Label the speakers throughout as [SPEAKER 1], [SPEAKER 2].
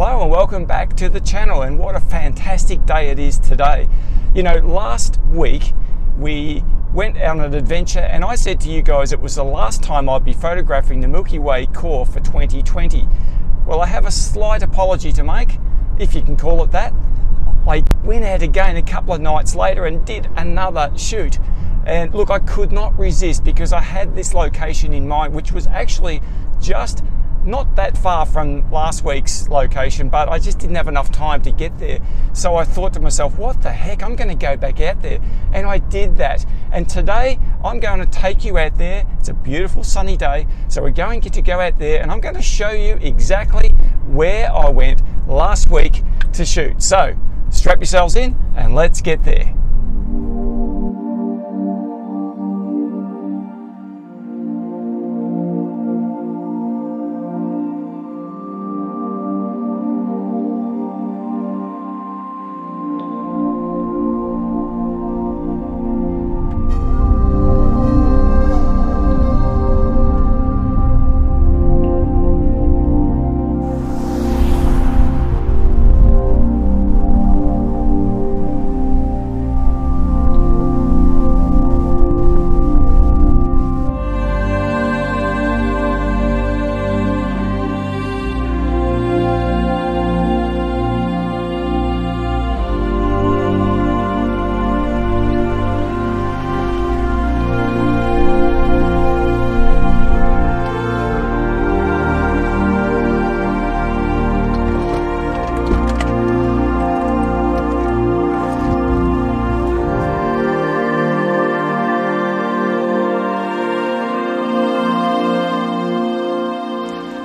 [SPEAKER 1] Hello and welcome back to the channel, and what a fantastic day it is today. You know, last week we went on an adventure and I said to you guys it was the last time I'd be photographing the Milky Way core for 2020. Well, I have a slight apology to make, if you can call it that. I went out again a couple of nights later and did another shoot. And look, I could not resist because I had this location in mind, which was actually just not that far from last week's location, but I just didn't have enough time to get there. So I thought to myself, what the heck, I'm going to go back out there. And I did that. And today I'm going to take you out there. It's a beautiful sunny day. So we're going to go out there and I'm going to show you exactly where I went last week to shoot. So strap yourselves in and let's get there.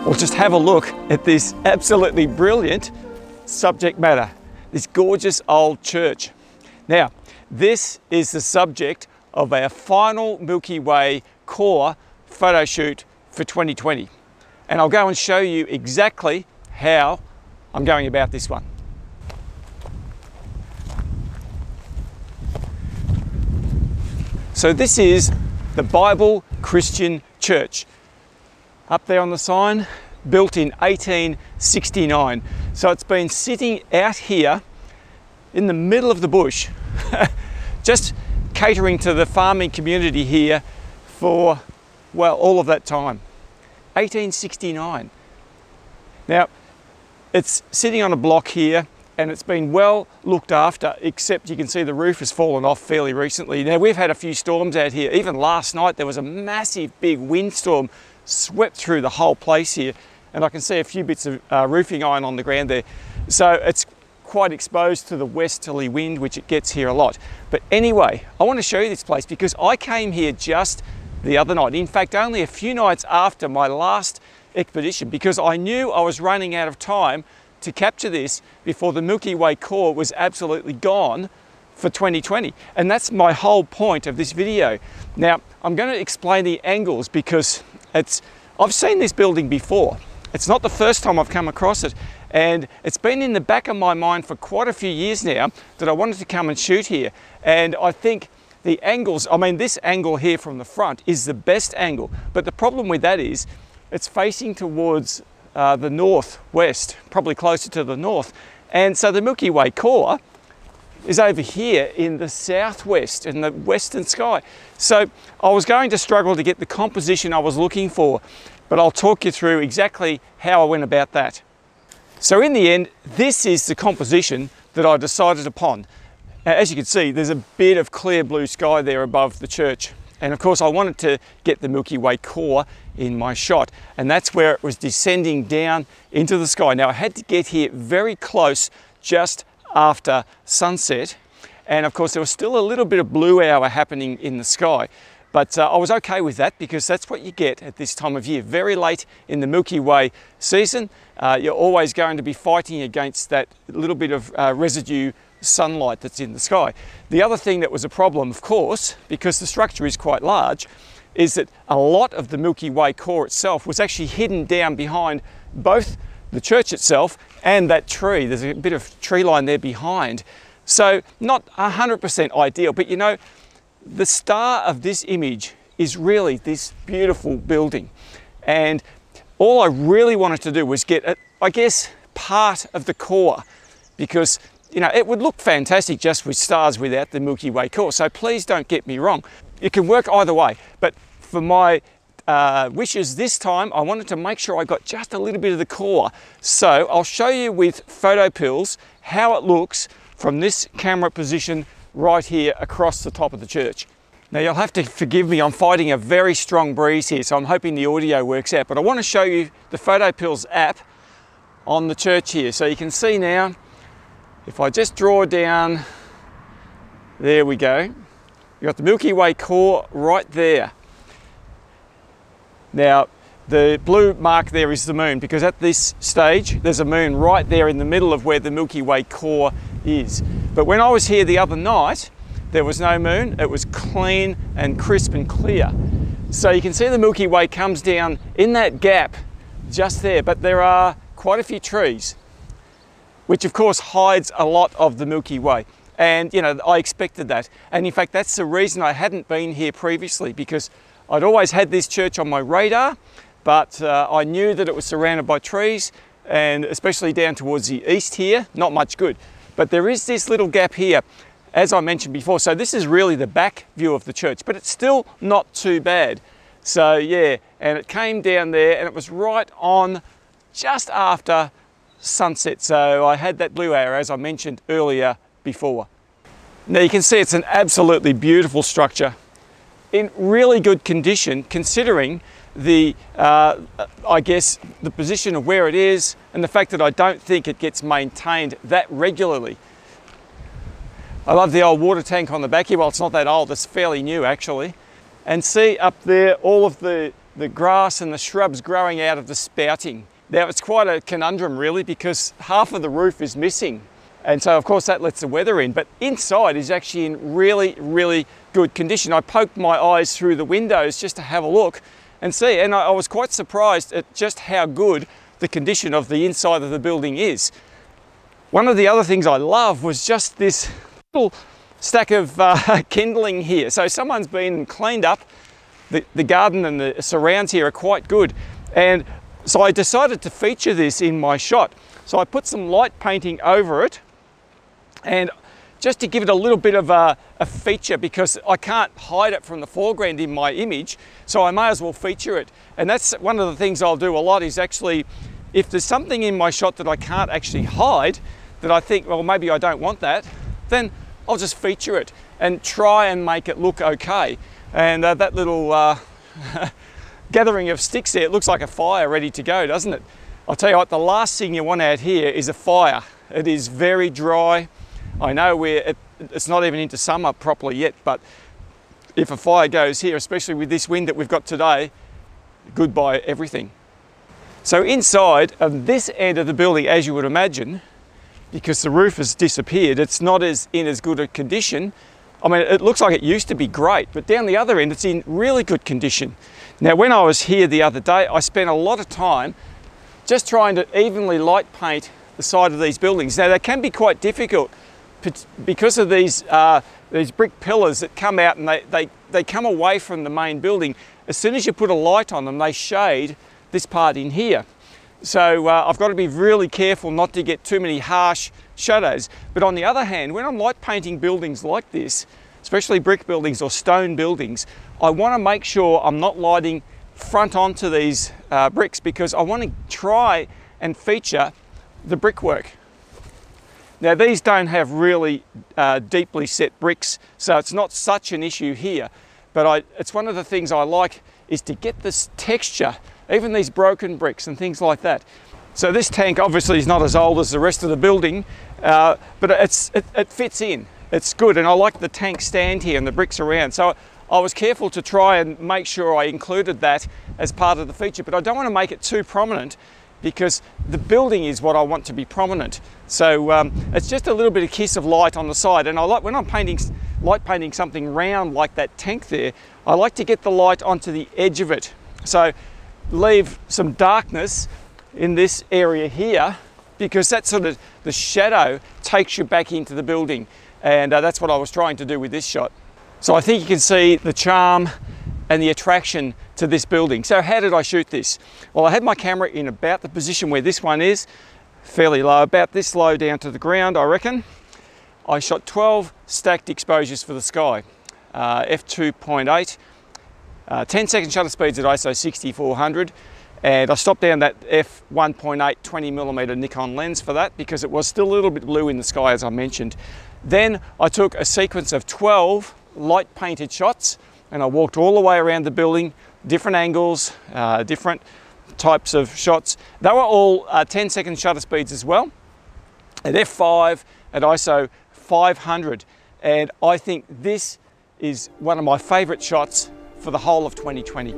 [SPEAKER 1] Well, just have a look at this absolutely brilliant subject matter, this gorgeous old church. Now, this is the subject of our final Milky Way core photo shoot for 2020. And I'll go and show you exactly how I'm going about this one. So this is the Bible Christian Church. Up there on the sign, built in 1869. So it's been sitting out here in the middle of the bush, just catering to the farming community here for, well, all of that time. 1869. Now, it's sitting on a block here and it's been well looked after, except you can see the roof has fallen off fairly recently. Now, we've had a few storms out here. Even last night, there was a massive big windstorm swept through the whole place here, and I can see a few bits of roofing iron on the ground there. So it's quite exposed to the westerly wind, which it gets here a lot. But anyway, I want to show you this place because I came here just the other night. In fact, only a few nights after my last expedition, because I knew I was running out of time to capture this before the Milky Way core was absolutely gone for 2020. And that's my whole point of this video. Now, I'm going to explain the angles because I've seen this building before. It's not the first time I've come across it, and it's been in the back of my mind for quite a few years now that I wanted to come and shoot here. And I think the angles, I mean, this angle here from the front is the best angle, but the problem with that is it's facing towards the northwest, probably closer to the north. And so the Milky Way core is over here in the southwest, in the western sky. So I was going to struggle to get the composition I was looking for, but I'll talk you through exactly how I went about that. So in the end, this is the composition that I decided upon. Now, as you can see, there's a bit of clear blue sky there above the church. And of course, I wanted to get the Milky Way core in my shot, and that's where it was descending down into the sky. Now, I had to get here very close, just after sunset, and of course there was still a little bit of blue hour happening in the sky, but I was okay with that because that's what you get at this time of year. Very late in the Milky Way season, you're always going to be fighting against that little bit of residue sunlight that's in the sky. The other thing that was a problem, of course, because the structure is quite large, is that a lot of the Milky Way core itself was actually hidden down behind both the church itself and that tree. There's a bit of tree line there behind. So not 100% ideal, but you know, the star of this image is really this beautiful building. And all I really wanted to do was get, I guess, part of the core, because you know, it would look fantastic just with stars without the Milky Way core. So please don't get me wrong. It can work either way. But for my wishes this time, I wanted to make sure I got just a little bit of the core. So I'll show you with photo pills how it looks from this camera position right here across the top of the church. Now you'll have to forgive me, I'm fighting a very strong breeze here, so I'm hoping the audio works out. But I want to show you the Photo Pills app on the church here. So you can see now, if I just draw down, there we go. You've got the Milky Way core right there. Now, the blue mark there is the moon, because at this stage, there's a moon right there in the middle of where the Milky Way core is. But when I was here the other night, there was no moon. It was clean and crisp and clear. So you can see the Milky Way comes down in that gap just there, but there are quite a few trees, which of course hides a lot of the Milky Way. And you know, I expected that. And in fact, that's the reason I hadn't been here previously, because I'd always had this church on my radar, but I knew that it was surrounded by trees, and especially down towards the east here, not much good. But there is this little gap here, as I mentioned before. So this is really the back view of the church, but it's still not too bad. So yeah, and it came down there and it was right on just after sunset. So I had that blue arrow, as I mentioned earlier before. Now you can see it's an absolutely beautiful structure in really good condition, considering the, I guess, the position of where it is and the fact that I don't think it gets maintained that regularly. I love the old water tank on the back here. Well, it's not that old, it's fairly new actually. And see up there all of the grass and the shrubs growing out of the spouting. Now it's quite a conundrum really, because half of the roof is missing. And so of course that lets the weather in, but inside is actually in really, really good condition. I poked my eyes through the windows just to have a look and see, and I was quite surprised at just how good the condition of the inside of the building is. One of the other things I love was just this little stack of kindling here. So someone's been and cleaned up. The garden and the surrounds here are quite good. And so I decided to feature this in my shot. So I put some light painting over it, and just to give it a little bit of a feature, because I can't hide it from the foreground in my image, so I may as well feature it. And that's one of the things I'll do a lot, is actually, if there's something in my shot that I can't actually hide, that I think, well, maybe I don't want that, then I'll just feature it and try and make it look okay. And that little gathering of sticks there, it looks like a fire ready to go, doesn't it? I'll tell you what, the last thing you want out here is a fire. It is very dry. I know it's not even into summer properly yet, but if a fire goes here, especially with this wind that we've got today, goodbye everything. So inside of this end of the building, as you would imagine, because the roof has disappeared, it's not in as good a condition. I mean, it looks like it used to be great, but down the other end, it's in really good condition. Now, when I was here the other day, I spent a lot of time just trying to evenly light paint the side of these buildings. Now, they can be quite difficult because of these brick pillars that come out, and they come away from the main building. As soon as you put a light on them, they shade this part in here. So I've got to be really careful not to get too many harsh shadows. But on the other hand, when I'm light painting buildings like this, especially brick buildings or stone buildings, I want to make sure I'm not lighting front onto these bricks, because I want to try and feature the brickwork. Now, these don't have really deeply set bricks, so it's not such an issue here. But it's one of the things I like, is to get this texture, even these broken bricks and things like that. So this tank obviously is not as old as the rest of the building, but it fits in. It's good, and I like the tank stand here and the bricks around. So I was careful to try and make sure I included that as part of the feature, but I don't want to make it too prominent, because the building is what I want to be prominent. So it's just a little bit of kiss of light on the side. And I like, when I'm light painting something round like that tank there, I like to get the light onto the edge of it. So leave some darkness in this area here, because that sort of, the shadow takes you back into the building. And that's what I was trying to do with this shot. So I think you can see the charm and the attraction to this building. So how did I shoot this? Well, I had my camera in about the position where this one is, fairly low, about this low down to the ground, I reckon. I shot 12 stacked exposures for the sky, f2.8, 10-second shutter speeds at ISO 6400, and I stopped down that f1.8 20mm Nikon lens for that because it was still a little bit blue in the sky, as I mentioned. Then I took a sequence of 12 light painted shots, and I walked all the way around the building, different angles, different types of shots. They were all 10-second shutter speeds as well, at f5, at ISO 500, and I think this is one of my favourite shots for the whole of 2020.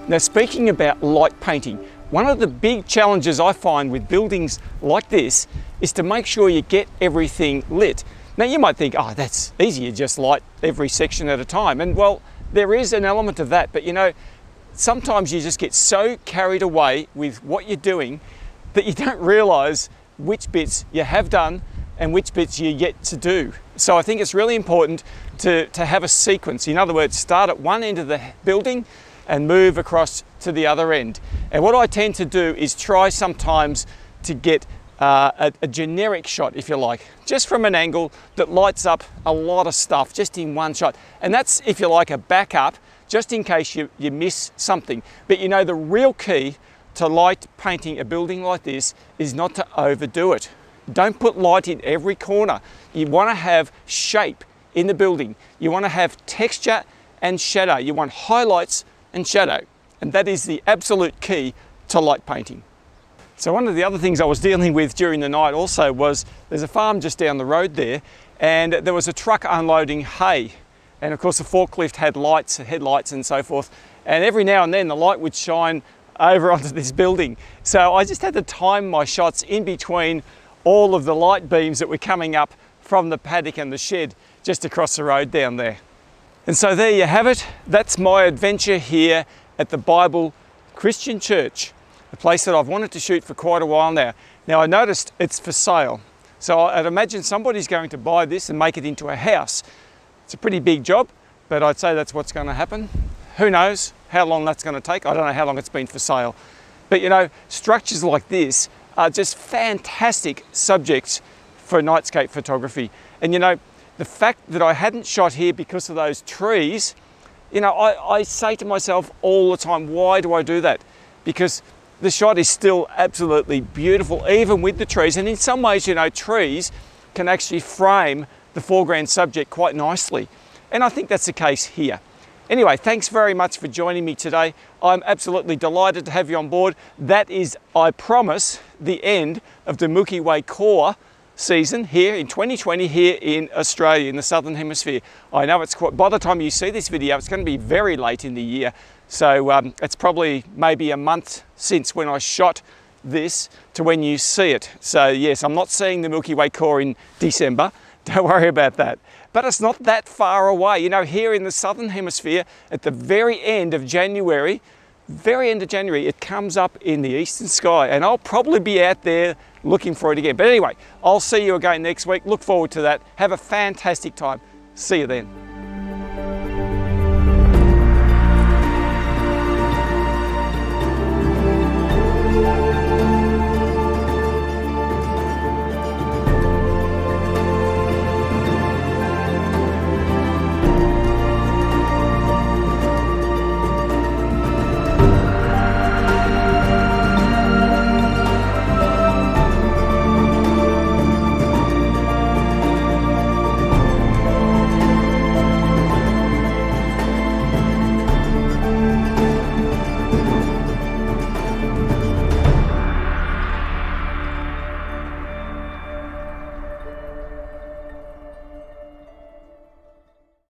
[SPEAKER 1] Now, speaking about light painting, one of the big challenges I find with buildings like this is to make sure you get everything lit. Now, you might think, oh, that's easy, you just light every section at a time. And well, there is an element of that, but you know, sometimes you just get so carried away with what you're doing that you don't realize which bits you have done and which bits you're yet to do. So I think it's really important to have a sequence. In other words, start at one end of the building and move across to the other end. And what I tend to do is try sometimes to get a generic shot, if you like, just from an angle that lights up a lot of stuff just in one shot. And that's, if you like, a backup, just in case you miss something. But you know, the real key to light painting a building like this is not to overdo it. Don't put light in every corner. You want to have shape in the building. You want to have texture and shadow. You want highlights and shadow, and that is the absolute key to light painting. So one of the other things I was dealing with during the night also was, there's a farm just down the road there, and there was a truck unloading hay, and of course the forklift had lights, headlights and so forth, and every now and then the light would shine over onto this building. So I just had to time my shots in between all of the light beams that were coming up from the paddock and the shed just across the road down there. And so there you have it. That's my adventure here at the Bible Christian Church, a place that I've wanted to shoot for quite a while now. Now, I noticed it's for sale. So I'd imagine somebody's going to buy this and make it into a house. It's a pretty big job, but I'd say that's what's going to happen. Who knows how long that's going to take? I don't know how long it's been for sale. But you know, structures like this are just fantastic subjects for nightscape photography. And you know, the fact that I hadn't shot here because of those trees, you know, I say to myself all the time, why do I do that? Because the shot is still absolutely beautiful, even with the trees. And in some ways, you know, trees can actually frame the foreground subject quite nicely. And I think that's the case here. Anyway, thanks very much for joining me today. I'm absolutely delighted to have you on board. That is, I promise, the end of the Milky Way core season here in 2020 here in Australia, in the Southern Hemisphere. I know it's quite, by the time you see this video, it's going to be very late in the year. So it's probably maybe a month since when I shot this to when you see it. So yes, I'm not seeing the Milky Way core in December. Don't worry about that. but it's not that far away. You know, here in the southern hemisphere, at the very end of January, it comes up in the eastern sky, and I'll probably be out there looking for it again. But anyway, I'll see you again next week. Look forward to that. Have a fantastic time. See you then.